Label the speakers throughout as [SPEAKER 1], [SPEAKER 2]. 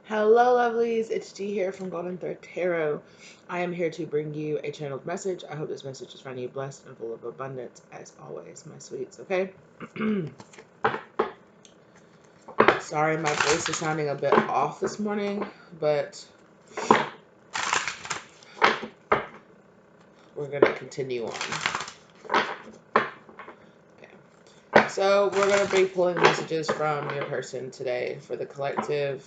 [SPEAKER 1] Hello, lovelies. It's G here from Golden Thread Tarot. I am here to bring you a channeled message. I hope this message is finding you blessed and full of abundance, as always, my sweets, okay? Sorry, my voice is sounding a bit off this morning, but we're going to continue on. Okay. So, we're going to be pulling messages from your person today for the collective.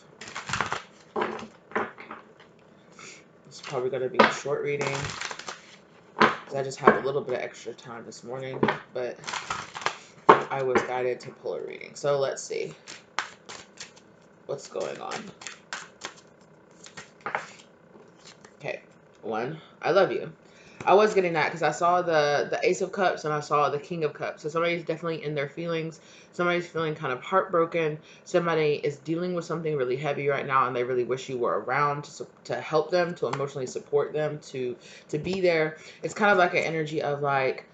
[SPEAKER 1] It's probably going to be a short reading, because I just have a little bit of extra time this morning, but I was guided to pull a reading. So let's see what's going on. Okay, one, I love you. I was getting that because I saw the Ace of Cups and I saw the King of Cups. So somebody's definitely in their feelings. Somebody's feeling kind of heartbroken. Somebody is dealing with something really heavy right now and they really wish you were around to help them, to emotionally support them, to be there. It's kind of like an energy of like,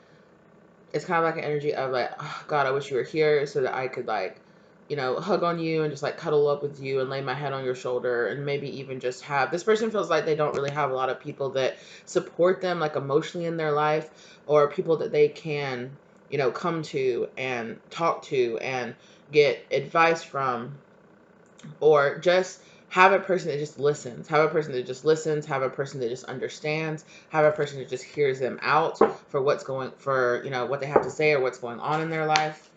[SPEAKER 1] oh, God, I wish you were here so that I could like, hug on you and just like cuddle up with you and lay my head on your shoulder, and maybe even just have, this person feels like they don't really have a lot of people that support them like emotionally in their life, or people that they can, come to and talk to and get advice from, or just have a person that just listens, have a person that just listens, have a person that just understands, have a person that just hears them out for what's going, for, what they have to say or what's going on in their life.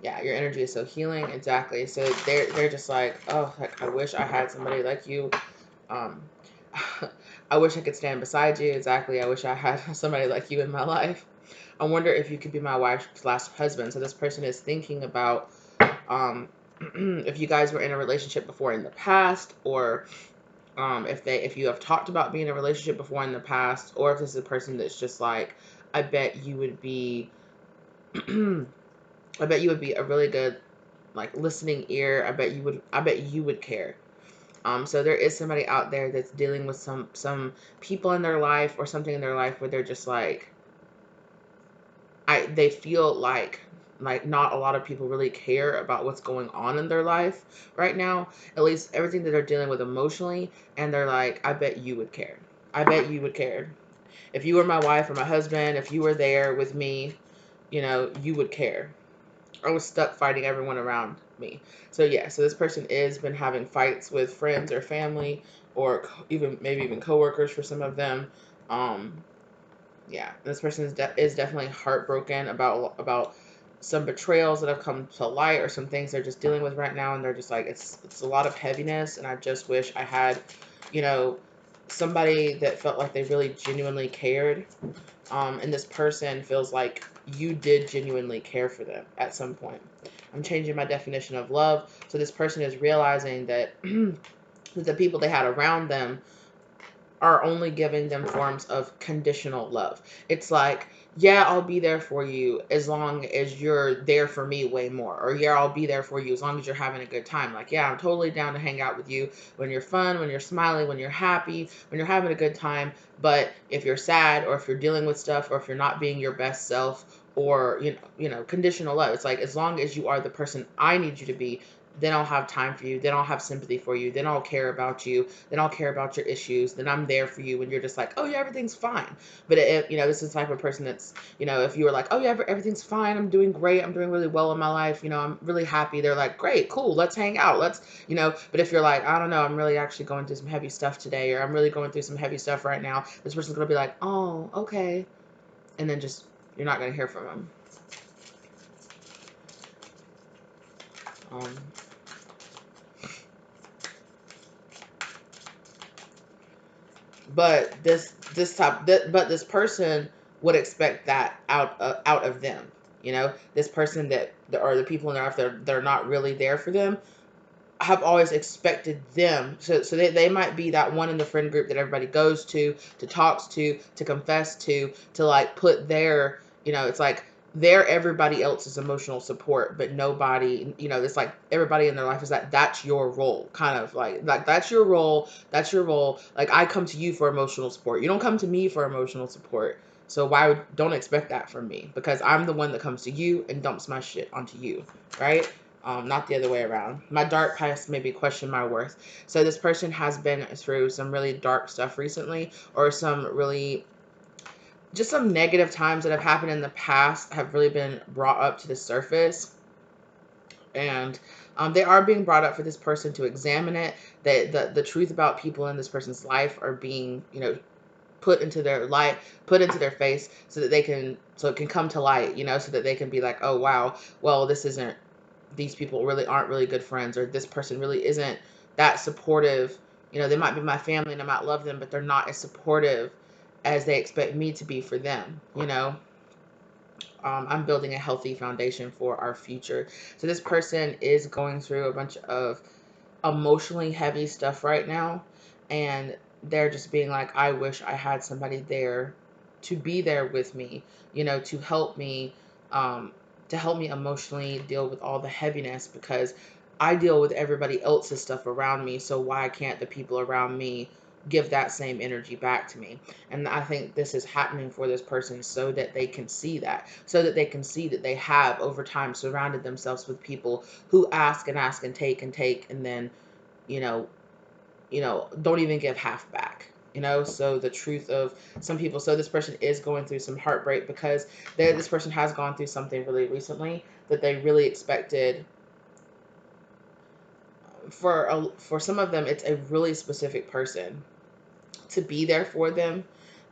[SPEAKER 1] Yeah, your energy is so healing. Exactly. So they're just like, oh, like, I wish I had somebody like you. Um, I wish I could stand beside you. Exactly. I wish I had somebody like you in my life. I wonder if you could be my wife's last husband. So this person is thinking about, if you guys were in a relationship before in the past, or if you have talked about being in a relationship before in the past, or if this is a person that's just like, I bet you would be I bet you would be a really good like listening ear. I bet you would care. So there is somebody out there that's dealing with some people in their life or something in their life where they're just like, they feel like not a lot of people really care about what's going on in their life right now, at least everything that they're dealing with emotionally, and they're like, I bet you would care. I bet you would care. If you were my wife or my husband, if you were there with me, you would care. I was stuck fighting everyone around me. So yeah, so this person is been having fights with friends or family, or maybe even coworkers for some of them. Yeah, this person is definitely heartbroken about some betrayals that have come to light, or some things they're just dealing with right now, and they're just like, it's a lot of heaviness, and I just wish I had, you know, somebody that felt like they really genuinely cared. And this person feels like you did genuinely care for them at some point. I'm changing my definition of love. So this person is realizing that the people they had around them are only giving them forms of conditional love. It's like, yeah, I'll be there for you as long as you're there for me way more. Or yeah, I'll be there for you as long as you're having a good time. Like, yeah, I'm totally down to hang out with you when you're fun, when you're smiling, when you're happy, when you're having a good time. But if you're sad, or if you're dealing with stuff, or if you're not being your best self, or conditional love. It's like, as long as you are the person I need you to be, then I'll have time for you. Then I'll have sympathy for you. Then I'll care about you. Then I'll care about your issues. Then I'm there for you when you're just like, oh yeah, everything's fine. But if, this is the type of person that's, if you were like, oh yeah, everything's fine. I'm doing great. I'm doing really well in my life. I'm really happy. They're like, great, cool. Let's hang out. But if you're like, I don't know, I'm really actually going through some heavy stuff today, or I'm really going through some heavy stuff right now, this person's going to be like, oh, okay. And then just, you're not going to hear from them. Um, but this person would expect that out of them. This person that, or the people in their life that are not really there for them, have always expected them. So they might be that one in the friend group that everybody goes to talks to confess to like put their, it's like they're everybody else's emotional support, but nobody, it's like everybody in their life is that's your role, kind of like that's your role. That's your role. Like, I come to you for emotional support. You don't come to me for emotional support. So don't expect that from me, because I'm the one that comes to you and dumps my shit onto you, right? not the other way around. My dark past maybe question my worth. So this person has been through some really dark stuff recently, or some really just some negative times that have happened in the past have really been brought up to the surface. And they are being brought up for this person to examine it. That the truth about people in this person's life are being, put into their light, put into their face, so that so it can come to light, so that they can be like, oh wow, well, these people really aren't really good friends, or this person really isn't that supportive. They might be my family and I might love them, but they're not as supportive as they expect me to be for them. I'm building a healthy foundation for our future. So this person is going through a bunch of emotionally heavy stuff right now, and they're just being like, I wish I had somebody there to be there with me, to um, help me emotionally deal with all the heaviness, because I deal with everybody else's stuff around me. So why can't the people around me give that same energy back to me? And I think this is happening for this person so that they can see that, so that they can see that they have over time surrounded themselves with people who ask and ask and take, and then, you know, don't even give half back. So the truth of some people, so this person is going through some heartbreak because this person has gone through something really recently that they really expected. For some of them, it's a really specific person to be there for them.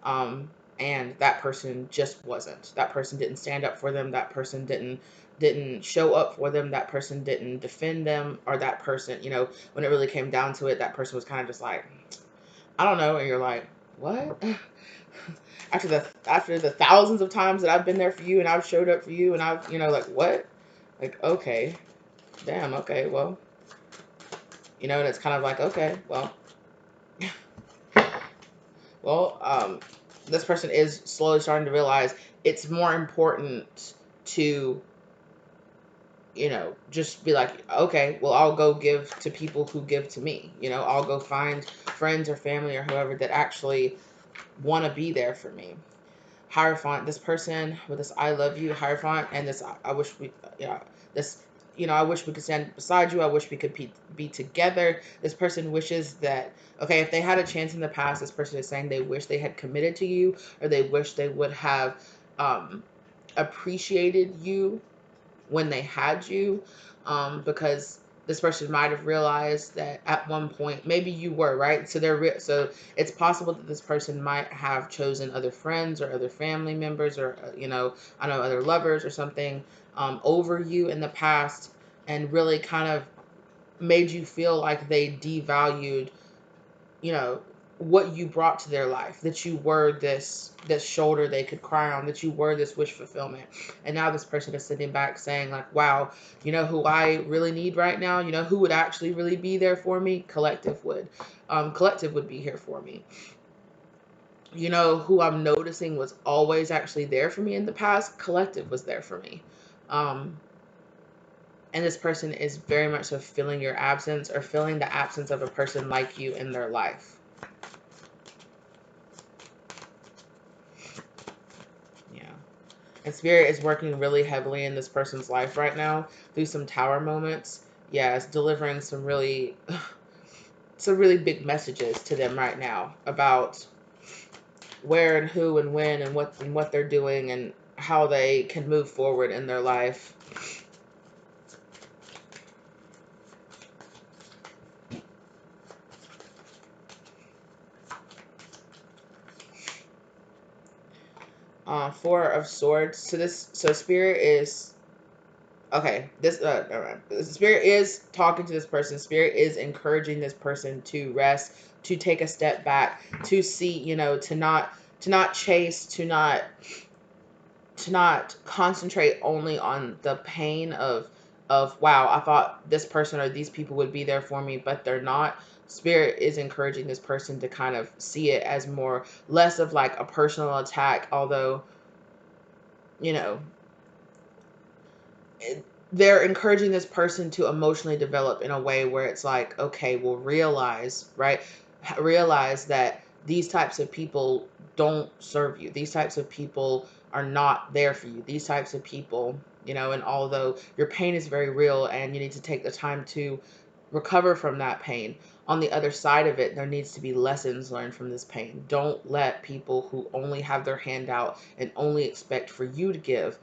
[SPEAKER 1] Um, and that person just wasn't. That person didn't stand up for them. That person didn't show up for them. That person didn't defend them. Or that person, when it really came down to it, that person was kind of just like, I don't know. And you're like, what? After the thousands of times that I've been there for you and I've showed up for you and I've, like, what? Like, okay, damn, okay, well, and it's kind of like, okay, well, this person is slowly starting to realize it's more important to, just be like, okay, well, I'll go give to people who give to me. I'll go find friends or family or whoever that actually want to be there for me. Hierophant, this person with this I love you Hierophant, and this I wish we, this, I wish we could stand beside you. I wish we could be together. This person wishes that, okay, if they had a chance in the past, this person is saying they wish they had committed to you, or they wish they would have appreciated you when they had you, because this person might have realized that at one point maybe you were right. So it's possible that this person might have chosen other friends or other family members, or I know, other lovers or something, over you in the past, and really kind of made you feel like they devalued, you know, what you brought to their life, that you were this shoulder they could cry on, that you were this wish fulfillment. And now this person is sitting back saying like, wow, who I really need right now, who would actually really be there for me? Collective would be here for me. Who I'm noticing was always actually there for me in the past? Collective was there for me. And this person is very much so feeling your absence, or feeling the absence of a person like you in their life. Yeah. And Spirit is working really heavily in this person's life right now through some tower moments. Yeah, it's delivering some really big messages to them right now about where and who and when and what they're doing and how they can move forward in their life. Four of Swords. So Spirit is okay. Spirit is talking to this person. Spirit is encouraging this person to rest, to take a step back, to see, to not chase, to not concentrate only on the pain of wow, I thought this person or these people would be there for me, but they're not. Spirit is encouraging this person to kind of see it as less of like a personal attack, although, you know, they're encouraging this person to emotionally develop in a way where it's like, okay, well, realize, right? Realize that these types of people don't serve you. These types of people are not there for you. These types of people you know, and although your pain is very real and you need to take the time to recover from that pain, on the other side of it, there needs to be lessons learned from this pain. Don't let people who only have their hand out and only expect for you to give,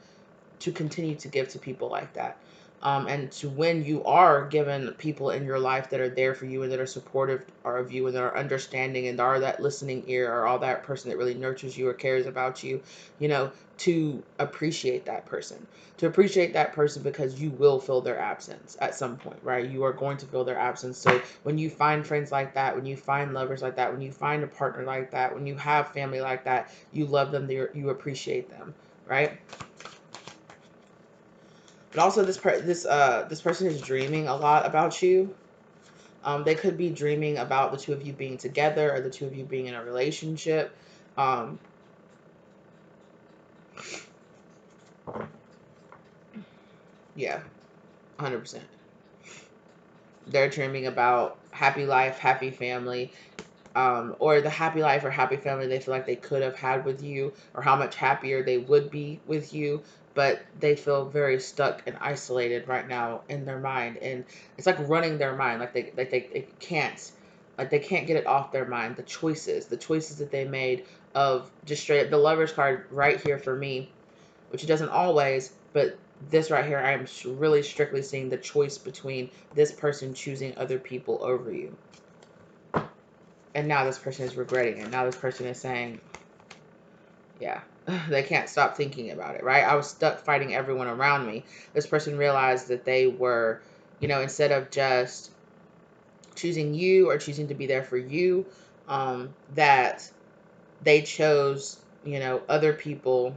[SPEAKER 1] to continue to give to people like that. And to when you are given people in your life that are there for you and that are supportive of you and that are understanding and are that listening ear or all that person that really nurtures you or cares about you, you know, to appreciate that person. To appreciate that person because you will feel their absence at some point, right? You are going to feel their absence. So when you find friends like that, when you find lovers like that, when you find a partner like that, when you have family like that, you love them, you appreciate them, right? But also, this person is dreaming a lot about you. They could be dreaming about the two of you being together or the two of you being in a relationship. Um, yeah, 100%. They're dreaming about happy life, happy family, or the happy life or happy family they feel like they could have had with you, or how much happier they would be with you, but they feel very stuck and isolated right now in their mind, and it's like running their mind, they can't, like they can't get it off their mind. The choices that they made of just straight up the Lovers card right here for me, which it doesn't always, but this right here, I'm really strictly seeing the choice between this person choosing other people over you. And now this person is regretting it. Now this person is saying, yeah, they can't stop thinking about it, right? I was stuck fighting everyone around me. This person realized that they were, you know, instead of just choosing you or choosing to be there for you, that they chose, you know, other people.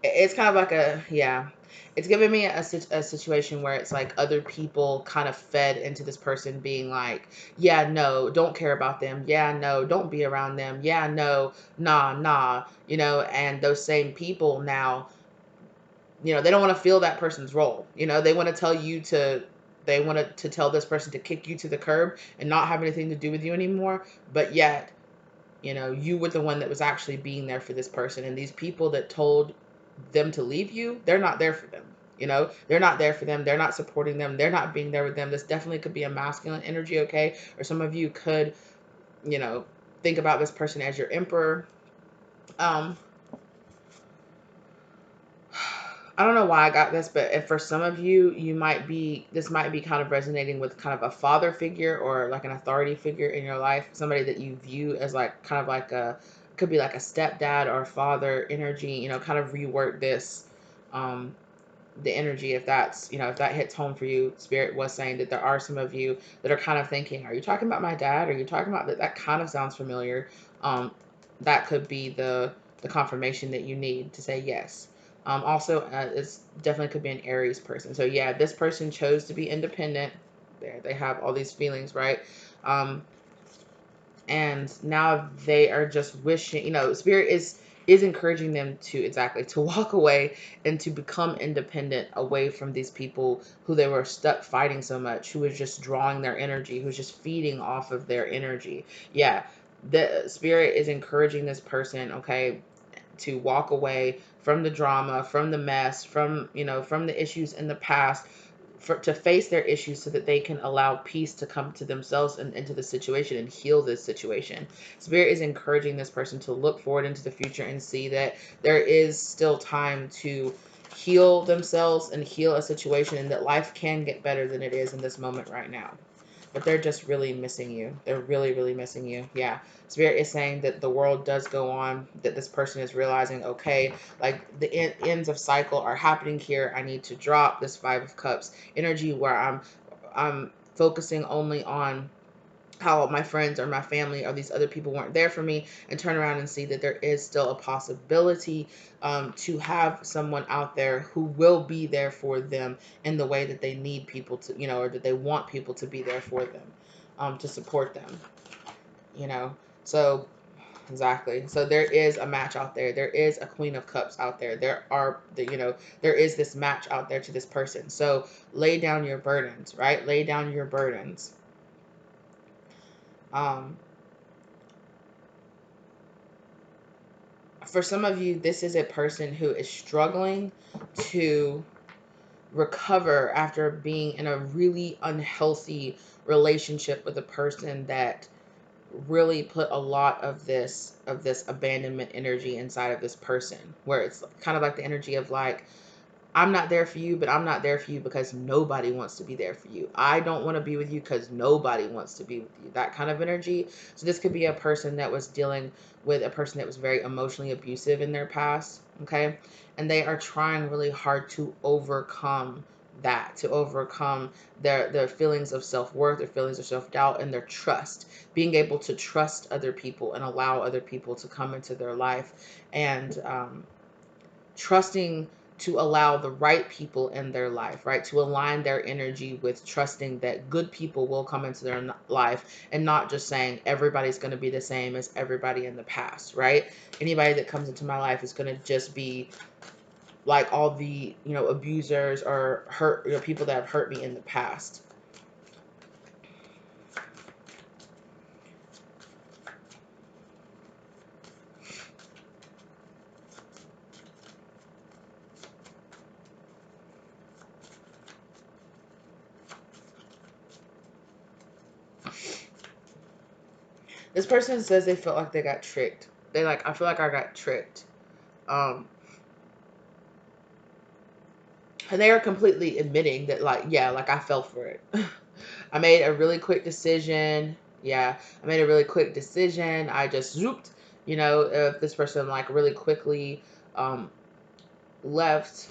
[SPEAKER 1] It's kind of like yeah, it's giving me a situation where it's like other people kind of fed into this person being like, yeah, no, don't care about them. Yeah, no, don't be around them. Yeah, no, nah, you know, and those same people now, you know, they don't want to feel that person's role. You know, they want to tell you to, they want to tell this person to kick you to the curb and not have anything to do with you anymore. But yet, you know, you were the one that was actually being there for this person. And these people that told them to leave you, they're not there for them. You know, they're not there for them. They're not supporting them. They're not being there with them. This definitely could be a masculine energy, okay? Or some of you could, you know, think about this person as your emperor. Um, I don't know why I got this, but if for some of you, this might be kind of resonating with kind of a father figure or like an authority figure in your life, somebody that you view as like kind of like could be like a stepdad or a father energy, you know, kind of rework this, um, the energy, if that's, you know, if that hits home for you. Spirit was saying that there are some of you that are kind of thinking, are you talking about my dad? Are you talking about that? That kind of sounds familiar. Um, that could be the confirmation that you need to say yes. Also, it's definitely could be an Aries person. So yeah, this person chose to be independent. There, they have all these feelings, right? Um, and now they are just wishing, you know, Spirit is encouraging them to, exactly, to walk away and to become independent away from these people who they were stuck fighting so much, who was just drawing their energy, who's just feeding off of their energy. Yeah, the Spirit is encouraging this person, okay, to walk away from the drama, from the mess, from, you know, from the issues in the past, to face their issues so that they can allow peace to come to themselves and into the situation and heal this situation. Spirit is encouraging this person to look forward into the future and see that there is still time to heal themselves and heal a situation, and that life can get better than it is in this moment right now. But they're just really missing you. They're really, really missing you. Yeah. Spirit is saying that the world does go on, that this person is realizing, okay, like the ends of cycle are happening here. I need to drop this Five of Cups energy where I'm focusing only on how my friends or my family or these other people weren't there for me, and turn around and see that there is still a possibility, to have someone out there who will be there for them in the way that they need people to, you know, or that they want people to be there for them, to support them, you know. So exactly. So there is a match out there. There is a Queen of Cups out there. You know, there is this match out there to this person. So lay down your burdens, right? Lay down your burdens. Um, for some of you, this is a person who is struggling to recover after being in a really unhealthy relationship with a person that really put a lot of this abandonment energy inside of this person, where it's kind of like the energy of like, I'm not there for you, but I'm not there for you because nobody wants to be there for you. I don't want to be with you because nobody wants to be with you. That kind of energy. So this could be a person that was dealing with a person that was very emotionally abusive in their past, okay? And they are trying really hard to overcome that, to overcome their feelings of self-worth, their feelings of self-doubt, and their trust. Being able to trust other people and allow other people to come into their life, and trusting to allow the right people in their life, right? To align their energy with trusting that good people will come into their life, and not just saying everybody's going to be the same as everybody in the past, right? Anybody that comes into my life is going to just be like all the, abusers or hurt, people that have hurt me in the past. This person says they felt like they got tricked. They like, I feel like I got tricked. Um, and they are completely admitting that, like, yeah, like I fell for it. I made a really quick decision. Yeah, I made a really quick decision. I just zooped, if this person like really quickly um, left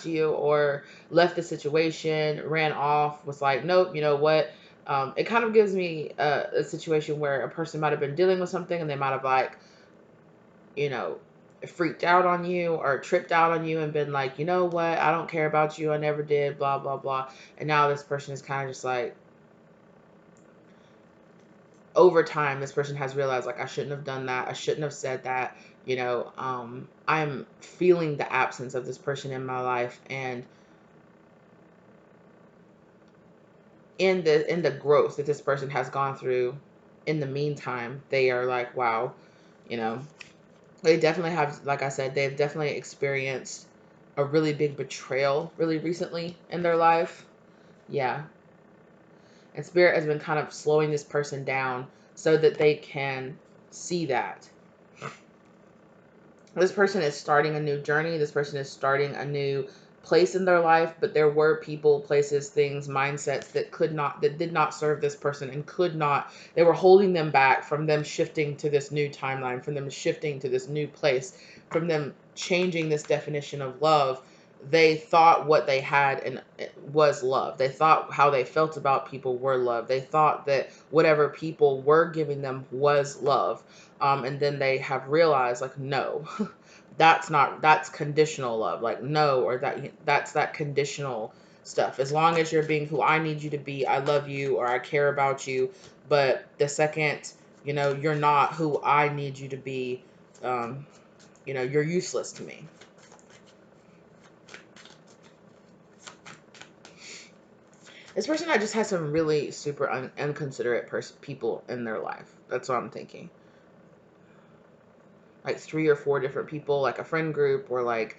[SPEAKER 1] you, or left the situation, ran off, was like, nope, you know what? It kind of gives me a situation where a person might have been dealing with something, and they might have like, you know, freaked out on you or tripped out on you and been like, you know what, I don't care about you, I never did, blah, blah, blah. And now this person is kind of just like, over time, this person has realized, like, I shouldn't have done that, I shouldn't have said that, I'm feeling the absence of this person in my life. And in the growth that this person has gone through in the meantime, they are like, wow, you know, they definitely have, like I said, they've definitely experienced a really big betrayal really recently in their life. Yeah. And spirit has been kind of slowing this person down so that they can see that this person is starting a new journey. This person is starting a new place in their life, but there were people, places, things, mindsets that did not serve this person, and could not, they were holding them back from them shifting to this new timeline, from them shifting to this new place, from them changing this definition of love. They thought what they had and was love. They thought how they felt about people were love. They thought that whatever people were giving them was love. And then they have realized, like, no, that's conditional love. Like, no, or that's that conditional stuff. As long as you're being who I need you to be, I love you, or I care about you. But the second, you're not who I need you to be, you're useless to me. This person that just has some really super inconsiderate people in their life. That's what I'm thinking. Like 3 or 4 different people, like a friend group, or like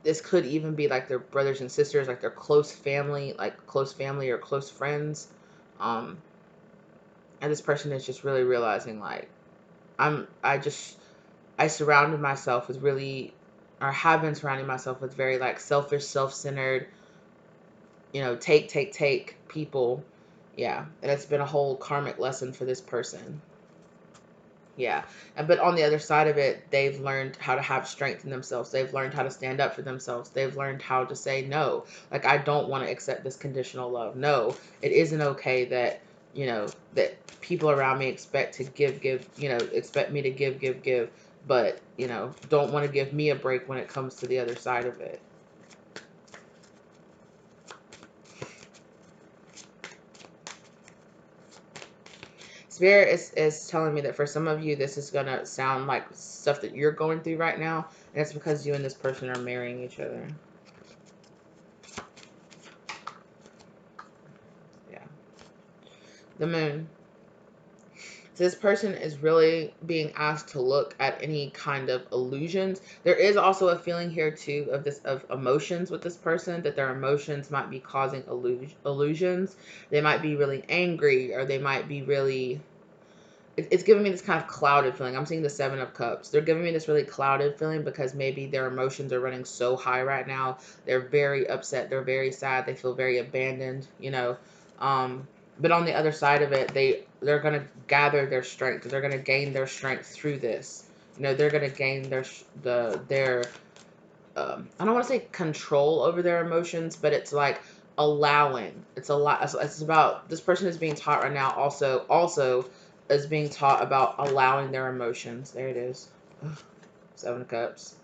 [SPEAKER 1] this could even be like their brothers and sisters, like their close family, or close friends. Um, and this person is just really realizing, like, I surrounded myself with really, or have been surrounding myself with very like selfish, self-centered, take people. Yeah. And it's been a whole karmic lesson for this person. Yeah. But on the other side of it, they've learned how to have strength in themselves. They've learned how to stand up for themselves. They've learned how to say no. Like, I don't want to accept this conditional love. No, it isn't okay that, that people around me expect to give, expect me to give, but, don't want to give me a break when it comes to the other side of it. Spirit is telling me that for some of you, this is going to sound like stuff that you're going through right now. And it's because you and this person are marrying each other. Yeah. The moon. So this person is really being asked to look at any kind of illusions. There is also a feeling here too of this, of emotions with this person, that their emotions might be causing illusions. They might be really angry, or they might be really, it's giving me this kind of clouded feeling. I'm seeing the Seven of Cups. They're giving me this really clouded feeling because maybe their emotions are running so high right now. They're very upset. They're very sad. They feel very abandoned, you know. But on the other side of it, they're going to gather their strength. They're going to gain their strength through this. You know, they're going to gain their I don't want to say control over their emotions, but it's like allowing. It's a lot. It's about, this person is being taught right now. Also is being taught about allowing their emotions. There it is. Ugh, Seven of Cups.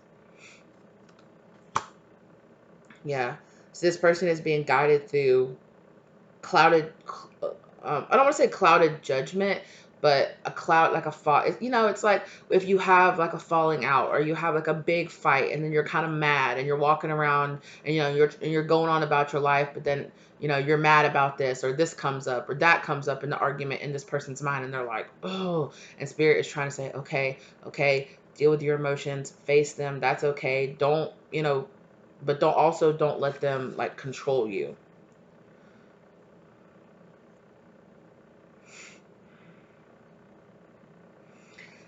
[SPEAKER 1] Yeah. So this person is being guided through clouded. I don't want to say clouded judgment, but a cloud, like a fall. You know, it's like if you have like a falling out, or you have like a big fight, and then you're kind of mad, and you're walking around, and you know you're going on about your life, but then you know you're mad about this, or this comes up, or that comes up in the argument in this person's mind, and they're like, oh, and spirit is trying to say, okay, okay, deal with your emotions, face them. That's okay. Don't, you know, but don't let them like control you.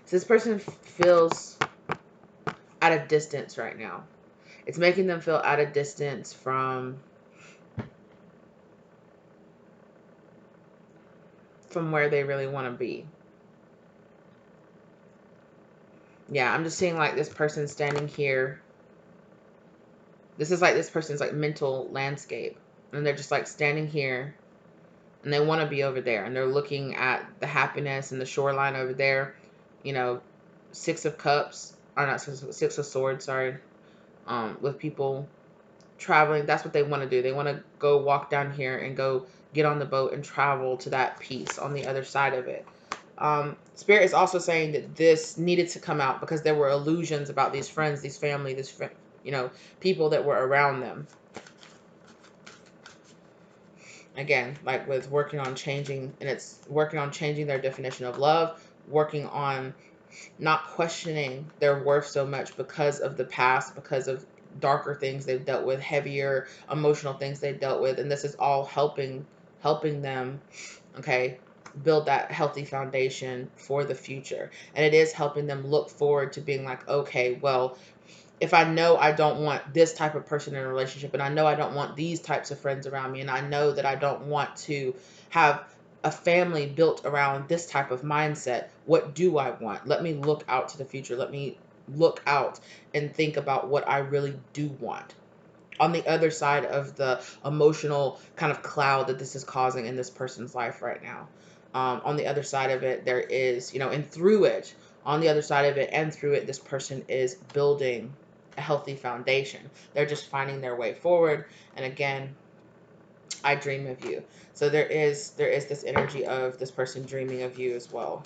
[SPEAKER 1] So this person feels at a distance right now. It's making them feel at a distance from where they really want to be. Yeah, I'm just seeing like this person standing here. This is like this person's like mental landscape. And they're just like standing here, and they want to be over there, and they're looking at the happiness and the shoreline over there. You know, Six of Cups, or not Six of Swords, sorry. With people traveling, that's what they want to do. They want to go walk down here and go get on the boat and travel to that peace on the other side of it. Spirit is also saying that this needed to come out because there were illusions about these friends, these family, you know, people that were around them. Again, like with working on changing, and it's working on changing their definition of love, working on not questioning their worth so much because of the past, because of darker things they've dealt with, heavier emotional things they've dealt with, and this is all helping them, okay, build that healthy foundation for the future. And it is helping them look forward to being like, okay, well, if I know I don't want this type of person in a relationship, and I know I don't want these types of friends around me, and I know that I don't want to have a family built around this type of mindset, what do I want? Let me look out to the future. Let me look out and think about what I really do want. On the other side of the emotional kind of cloud that this is causing in this person's life right now. On the other side of it, there is, you know, and through it, on the other side of it and through it, this person is building a healthy foundation. They're just finding their way forward. And again, I dream of you. So there is this energy of this person dreaming of you as well.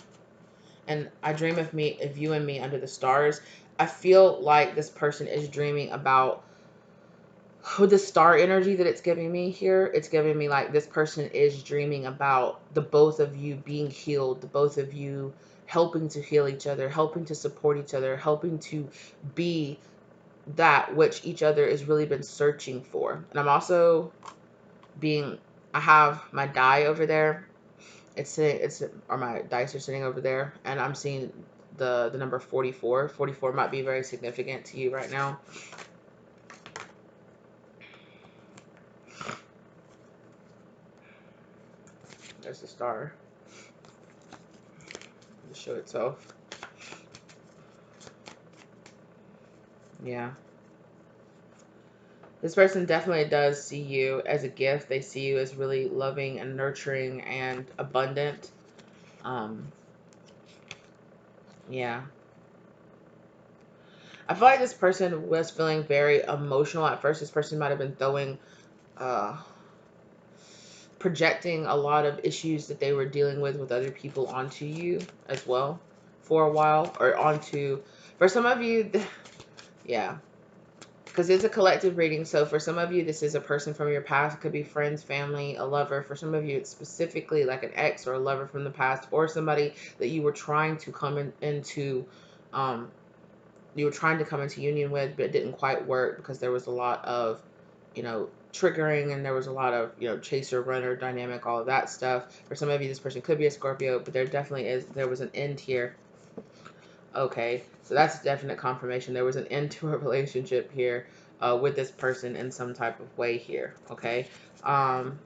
[SPEAKER 1] And I dream of you and me under the stars. I feel like this person is dreaming about, with the star energy that it's giving me here, it's giving me like this person is dreaming about the both of you being healed, the both of you helping to heal each other, helping to support each other, helping to be that which each other has really been searching for. And I'm also being, I have my die over there. Or my dice are sitting over there, and I'm seeing the number 44. 44 might be very significant to you right now. There's the star. The show itself. Yeah. This person definitely does see you as a gift. They see you as really loving and nurturing and abundant. Um, yeah. I feel like this person was feeling very emotional at first. This person might have been uh, projecting a lot of issues that they were dealing with other people onto you as well for a while, or onto, for some of you, yeah. because it's a collective reading. So for some of you, this is a person from your past. It could be friends, family, a lover. For some of you, it's specifically like an ex or a lover from the past, or somebody that you were trying to into you were trying to come into union with, but it didn't quite work because there was a lot of, triggering, and there was a lot of, chaser runner dynamic, all of that stuff. For some of you, this person could be a Scorpio, but there was an end here. Okay, so that's definite confirmation. There was an end to a relationship here with this person in some type of way here. Okay, and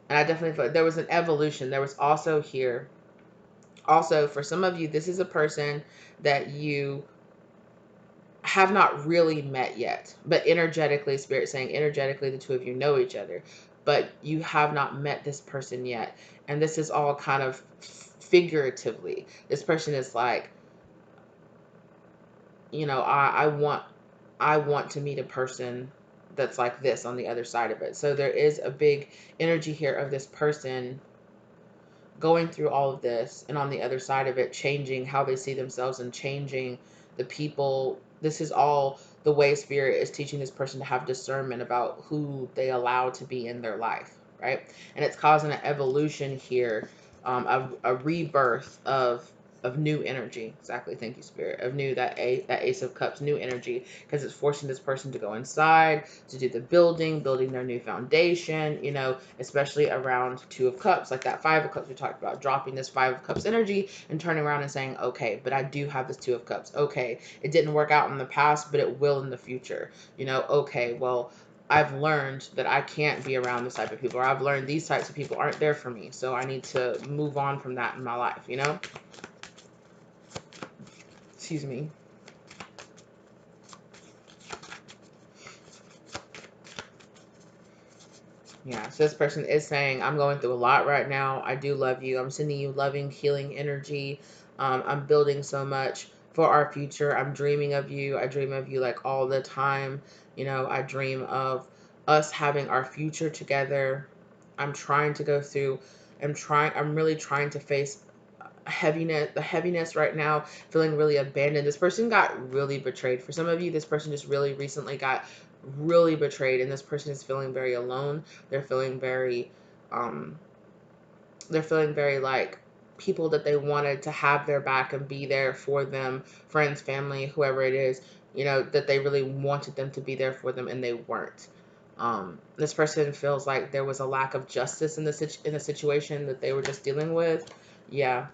[SPEAKER 1] I definitely feel like there was an evolution. There was also here. Also, for some of you, this is a person that you have not really met yet, but energetically, Spirit saying energetically, the two of you know each other, but you have not met this person yet. And this is all kind of figuratively. This person is like, I want to meet a person that's like this on the other side of it. So there is a big energy here of this person going through all of this, and on the other side of it, changing how they see themselves and changing the people. This is all the way Spirit is teaching this person to have discernment about who they allow to be in their life, right? And it's causing an evolution here, a rebirth of new energy. Exactly. Thank you, Spirit. Of new, that Ace of Cups, new energy, because it's forcing this person to go inside, to do the building their new foundation, especially around Two of Cups, like that Five of Cups we talked about, dropping this Five of Cups energy and turning around and saying, okay, but I do have this Two of Cups. Okay, it didn't work out in the past, but it will in the future. Okay, well, I've learned that I can't be around this type of people, or I've learned these types of people aren't there for me, so I need to move on from that in my life, Excuse me. Yeah, so this person is saying, I'm going through a lot right now. I do love you. I'm sending you loving, healing energy. I'm building so much for our future. I'm dreaming of you. I dream of you like all the time. I dream of us having our future together. I'm trying to go through, I'm really trying to face the heaviness right now, feeling really abandoned. This person got really betrayed. For some of you, this person just really recently got really betrayed, and this person is feeling very alone. They're feeling very like people that they wanted to have their back and be there for them, friends, family, whoever it is, that they really wanted them to be there for them, and they weren't. This person feels like there was a lack of justice in the situation that they were just dealing with. Yeah.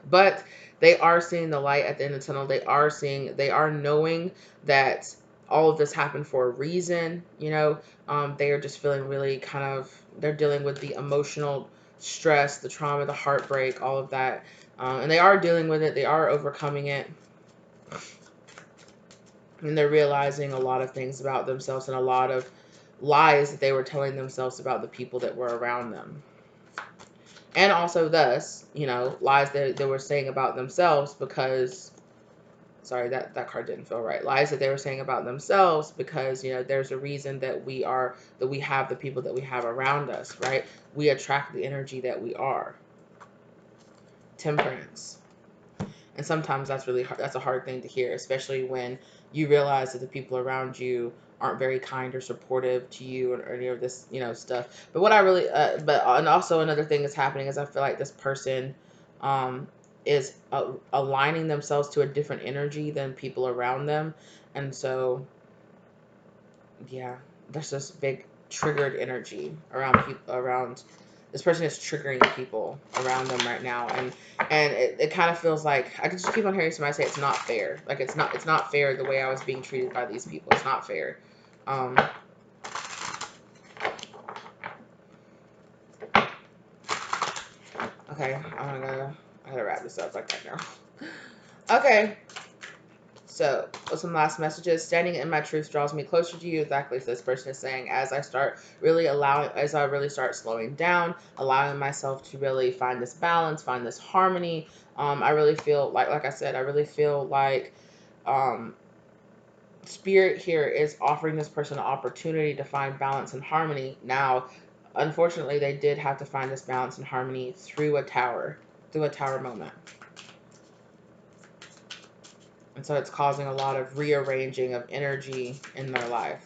[SPEAKER 1] But they are seeing the light at the end of the tunnel. They are knowing that all of this happened for a reason. They are just feeling really they're dealing with the emotional stress, the trauma, the heartbreak, all of that. And they are dealing with it. They are overcoming it. And they're realizing a lot of things about themselves and a lot of lies that they were telling themselves about the people that were around them. And also thus, lies that they were saying about themselves because, sorry, that card didn't feel right. Lies that they were saying about themselves because, there's a reason that we have the people that we have around us, right? We attract the energy that we are. Temperance. And sometimes that's really hard. That's a hard thing to hear, especially when you realize that the people around you aren't very kind or supportive to you or any of this, stuff. But what I really, and also another thing that's happening is I feel like this person is aligning themselves to a different energy than people around them. And so, yeah, there's this big triggered energy around this person is triggering people around them right now, and it kind of feels like I can just keep on hearing somebody say it's not fair. Like it's not fair the way I was being treated by these people. It's not fair. Okay, I gotta wrap this up like that now. Okay. So, with some last messages, standing in my truth draws me closer to you. Exactly as this person is saying, as I really start slowing down, allowing myself to really find this balance, find this harmony. I really feel like I said, I really feel like Spirit here is offering this person an opportunity to find balance and harmony. Now, unfortunately, they did have to find this balance and harmony through a tower moment. And so it's causing a lot of rearranging of energy in their life.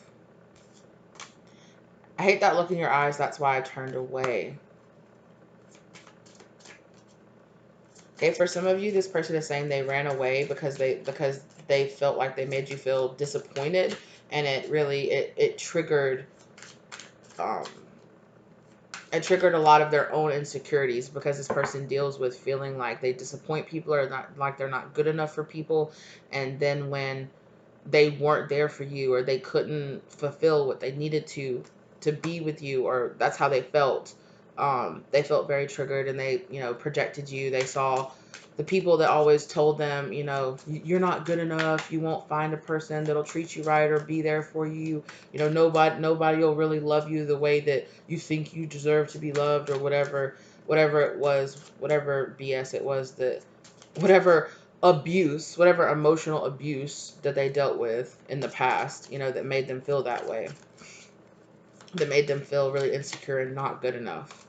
[SPEAKER 1] I hate that look in your eyes. That's why I turned away. Okay, for some of you, this person is saying they ran away because they felt like they made you feel disappointed, and it really it triggered um it triggered a lot of their own insecurities, because this person deals with feeling like they disappoint people, or not, like they're not good enough for people, and then when they weren't there for you, or they couldn't fulfill what they needed to be with you, or that's how they felt very triggered, and they, projected you. They saw the people that always told them, you're not good enough, you won't find a person that'll treat you right or be there for you, nobody will really love you the way that you think you deserve to be loved, or whatever it was, whatever BS it was, that whatever abuse, whatever emotional abuse that they dealt with in the past, that made them feel that way, that made them feel really insecure and not good enough.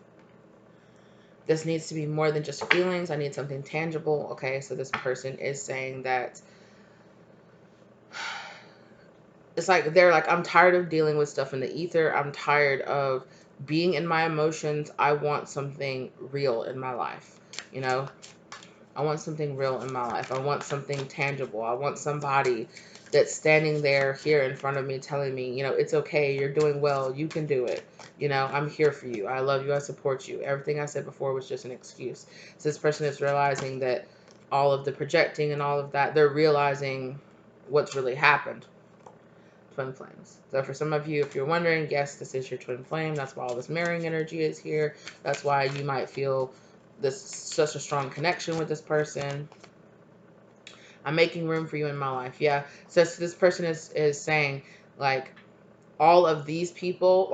[SPEAKER 1] This needs to be more than just feelings. I need something tangible. Okay, so this person is saying that it's like they're like, I'm tired of dealing with stuff in the ether. I'm tired of being in my emotions. I want something real in my life. I want something real in my life. I want something tangible. I want somebody that's standing there here in front of me telling me, it's okay. You're doing well. You can do it. I'm here for you. I love you. I support you. Everything I said before was just an excuse. So this person is realizing that all of the projecting and all of that, they're realizing what's really happened. Twin flames. So for some of you, if you're wondering, yes, this is your twin flame. That's why all this mirroring energy is here. That's why you might feel such a strong connection with this person. I'm making room for you in my life. Yeah. So this person is saying, like, all of these people,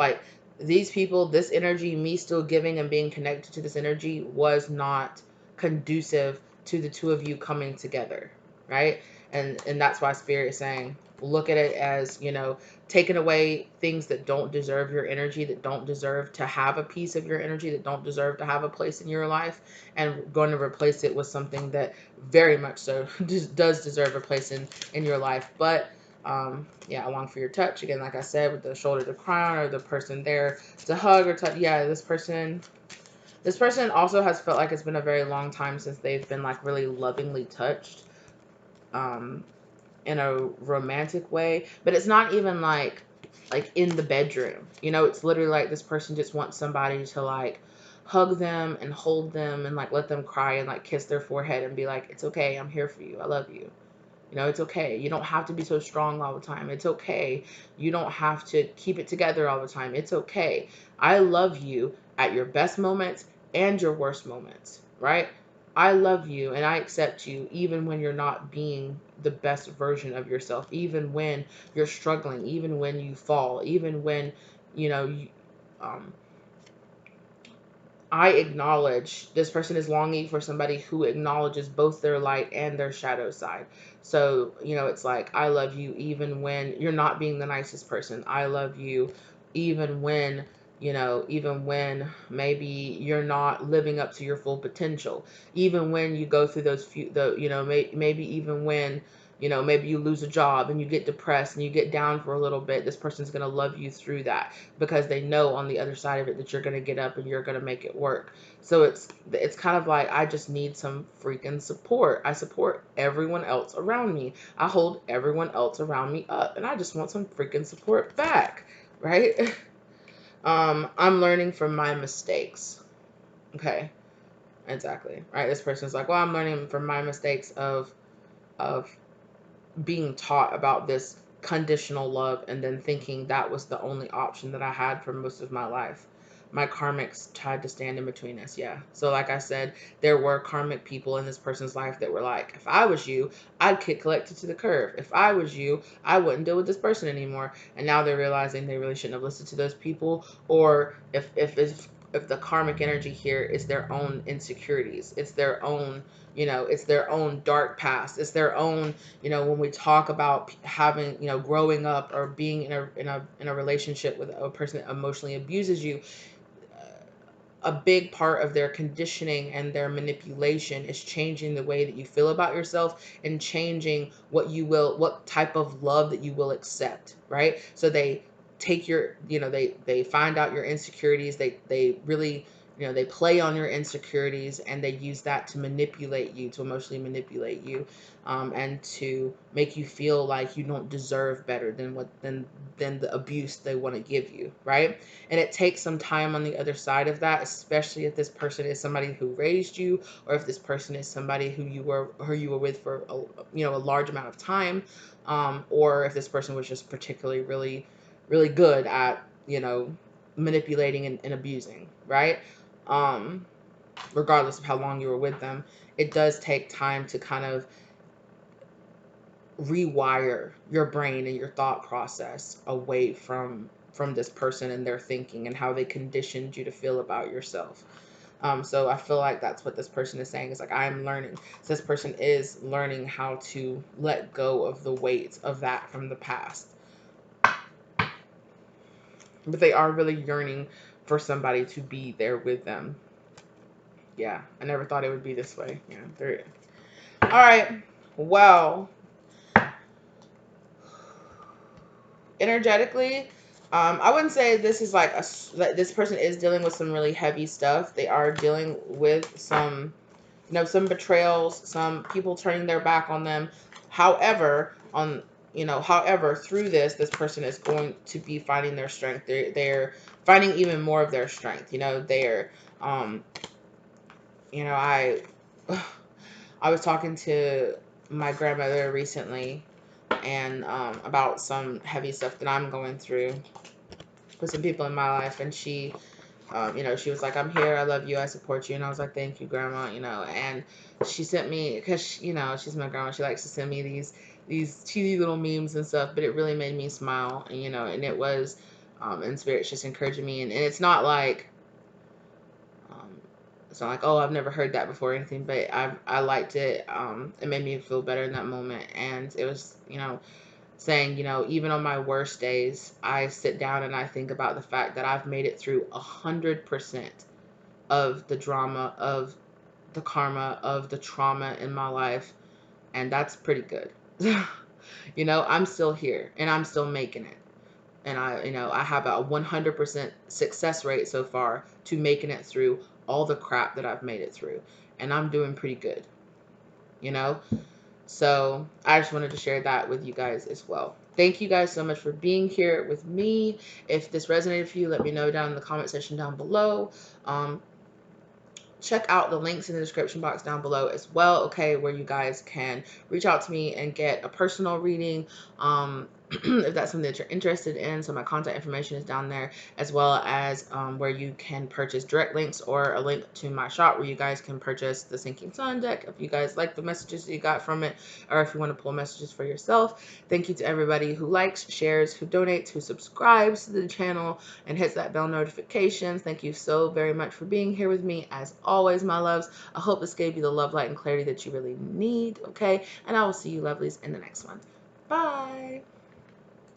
[SPEAKER 1] this energy, me still giving and being connected to this energy, was not conducive to the two of you coming together, right? And that's why Spirit is saying, look at it as, taking away things that don't deserve your energy, that don't deserve to have a piece of your energy, that don't deserve to have a place in your life, and going to replace it with something that very much so does deserve a place in your life. But yeah, along for your touch. Again, like I said, with the shoulder to cry on, or the person there to hug or touch. Yeah, this person also has felt like it's been a very long time since they've been like really lovingly touched, in a romantic way. But it's not even like in the bedroom. It's literally like this person just wants somebody to like hug them and hold them and like let them cry and like kiss their forehead and be like, it's okay, I'm here for you, I love you. It's okay. You don't have to be so strong all the time. It's okay. You don't have to keep it together all the time. It's okay. I love you at your best moments and your worst moments, right? I love you and I accept you even when you're not being the best version of yourself, even when you're struggling, even when you fall, even when, you know, you, um, I acknowledge this person is longing for somebody who acknowledges both their light and their shadow side. So, it's like, I love you even when you're not being the nicest person. I love you even when, even when maybe you're not living up to your full potential. Even when you go through those few, maybe even when, maybe you lose a job and you get depressed and you get down for a little bit, this person's going to love you through that, because they know on the other side of it that you're going to get up and you're going to make it work. So it's kind of like, I just need some freaking support. I support everyone else around me. I hold everyone else around me up, and I just want some freaking support back, right? I'm learning from my mistakes. Okay, exactly. Right. This person's like, well, I'm learning from my mistakes of being taught about this conditional love, and then thinking that was the only option that I had for most of my life. My karmics tried to stand in between us. Yeah. So like I said, there were karmic people in this person's life that were like, if I was you, I'd kick collected to the curb. If I was you, I wouldn't deal with this person anymore. And now they're realizing they really shouldn't have listened to those people. Or if the karmic energy here is their own insecurities, it's their own, it's their own dark past, it's their own, when we talk about having, growing up or being in a relationship with a person that emotionally abuses you, a big part of their conditioning and their manipulation is changing the way that you feel about yourself and changing what type of love that you will accept, right? So they take your, they find out your insecurities. They really, they play on your insecurities, and they use that to manipulate you, to emotionally manipulate you, and to make you feel like you don't deserve better than the abuse they want to give you, right? And it takes some time on the other side of that, especially if this person is somebody who raised you, or if this person is somebody who you were with for a large amount of time, or if this person was just particularly really good at manipulating and abusing, right? Regardless of how long you were with them, it does take time to kind of rewire your brain and your thought process away from this person and their thinking and how they conditioned you to feel about yourself. So I feel like that's what this person is saying. It's like, I'm learning. So this person is learning how to let go of the weight of that from the past. But they are really yearning for somebody to be there with them. Yeah, I never thought it would be this way. Yeah, there. All right. Well, energetically, I wouldn't say this is like that this person is dealing with some really heavy stuff. They are dealing with some, some betrayals, some people turning their back on them. However, through this person is going to be finding their strength. They're finding even more of their strength. They're, I I was talking to my grandmother recently, and about some heavy stuff that I'm going through with some people in my life, and she, she was like, "I'm here, I love you, I support you," and I was like, "Thank you, Grandma," and she sent me, because she's my grandma, she likes to send me these cheesy little memes and stuff, but it really made me smile, and it was, in spirit, it's just encouraging me, and it's not like, oh, I've never heard that before or anything, but I liked it. It made me feel better in that moment, and it was, saying, even on my worst days, I sit down and I think about the fact that I've made it through 100% of the drama, of the karma, of the trauma in my life, and that's pretty good. I'm still here, and I'm still making it. And I have a 100% success rate so far to making it through all the crap that I've made it through. And I'm doing pretty good, So I just wanted to share that with you guys as well. Thank you guys so much for being here with me. If this resonated for you, let me know down in the comment section down below. Check out the links in the description box down below as well, okay, where you guys can reach out to me and get a personal reading, if that's something that you're interested in. So my contact information is down there, as well as where you can purchase direct links, or a link to my shop where you guys can purchase the Sinking Sun deck if you guys like the messages that you got from it, or if you want to pull messages for yourself. Thank you to everybody who likes, shares, who donates, who subscribes to the channel, and hits that bell notifications. Thank you so very much for being here with me, as always, my loves. I hope this gave you the love, light, and clarity that you really need, okay? And I will see you lovelies in the next one. Bye.